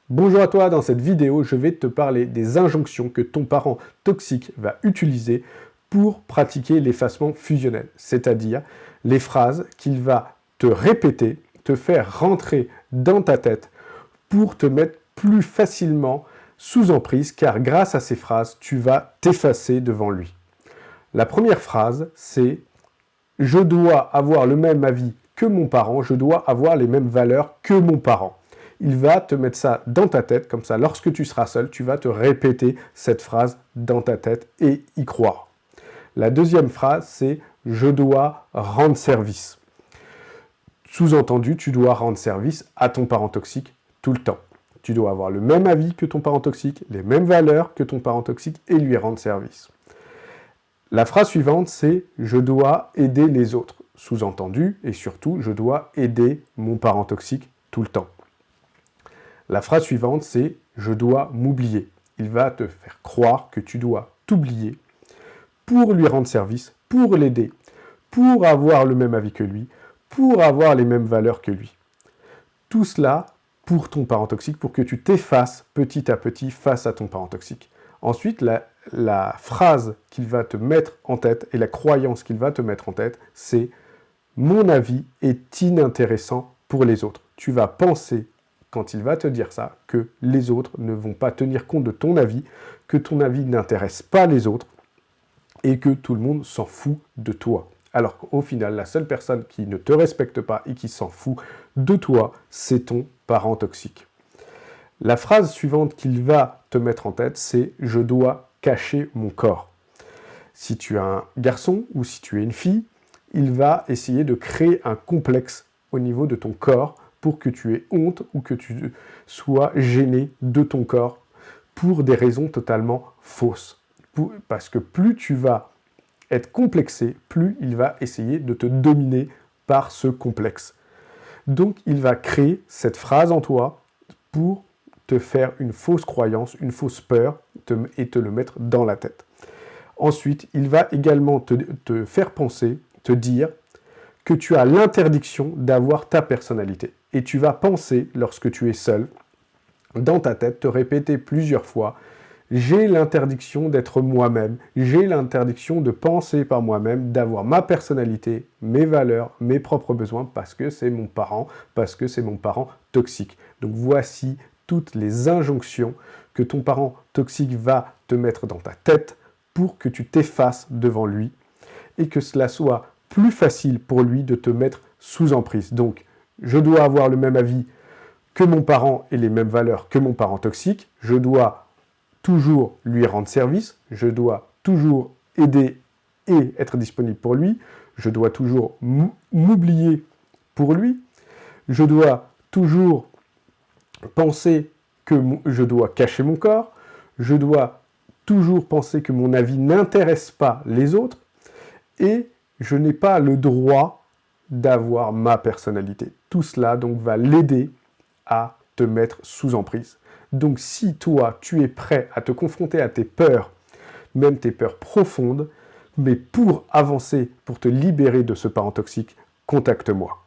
Bonjour à toi, dans cette vidéo, je vais te parler des injonctions que ton parent toxique va utiliser pour pratiquer l'effacement fusionnel, c'est-à-dire les phrases qu'il va te répéter, te faire rentrer dans ta tête pour te mettre plus facilement sous emprise, car grâce à ces phrases, tu vas t'effacer devant lui. La première phrase, c'est « Je dois avoir le même avis que mon parent, je dois avoir les mêmes valeurs que mon parent ». Il va te mettre ça dans ta tête, comme ça, lorsque tu seras seul, tu vas te répéter cette phrase dans ta tête et y croire. La deuxième phrase, c'est « Je dois rendre service ». Sous-entendu, tu dois rendre service à ton parent toxique tout le temps. Tu dois avoir le même avis que ton parent toxique, les mêmes valeurs que ton parent toxique et lui rendre service. La phrase suivante, c'est « Je dois aider les autres ». Sous-entendu, et surtout, je dois aider mon parent toxique tout le temps. La phrase suivante, c'est « Je dois m'oublier ». Il va te faire croire que tu dois t'oublier pour lui rendre service, pour l'aider, pour avoir le même avis que lui, pour avoir les mêmes valeurs que lui. Tout cela pour ton parent toxique, pour que tu t'effaces petit à petit face à ton parent toxique. Ensuite, la phrase qu'il va te mettre en tête et la croyance qu'il va te mettre en tête, c'est « Mon avis est inintéressant pour les autres ». Tu vas penser, quand il va te dire ça, que les autres ne vont pas tenir compte de ton avis, que ton avis n'intéresse pas les autres et que tout le monde s'en fout de toi. Alors qu'au final, la seule personne qui ne te respecte pas et qui s'en fout de toi, c'est ton parent toxique. La phrase suivante qu'il va te mettre en tête, c'est « Je dois cacher mon corps ». Si tu es un garçon ou si tu es une fille, il va essayer de créer un complexe au niveau de ton corps pour que tu aies honte ou que tu sois gêné de ton corps pour des raisons totalement fausses. Parce que plus tu vas être complexé, plus il va essayer de te dominer par ce complexe. Donc il va créer cette phrase en toi pour te faire une fausse croyance, une fausse peur et te le mettre dans la tête. Ensuite, il va également te faire penser, te dire que tu as l'interdiction d'avoir ta personnalité. Et tu vas penser, lorsque tu es seul, dans ta tête, te répéter plusieurs fois « J'ai l'interdiction d'être moi-même, j'ai l'interdiction de penser par moi-même, d'avoir ma personnalité, mes valeurs, mes propres besoins, parce que c'est mon parent toxique. » Donc voici toutes les injonctions que ton parent toxique va te mettre dans ta tête pour que tu t'effaces devant lui et que cela soit plus facile pour lui de te mettre sous emprise. Donc, je dois avoir le même avis que mon parent et les mêmes valeurs que mon parent toxique. Je dois toujours lui rendre service. Je dois toujours aider et être disponible pour lui. Je dois toujours m'oublier pour lui. Je dois toujours penser que je dois cacher mon corps. Je dois toujours penser que mon avis n'intéresse pas les autres. Et je n'ai pas le droit d'avoir ma personnalité. Tout cela donc va l'aider à te mettre sous emprise. Donc si toi, tu es prêt à te confronter à tes peurs, même tes peurs profondes, mais pour avancer, pour te libérer de ce parent toxique, contacte-moi.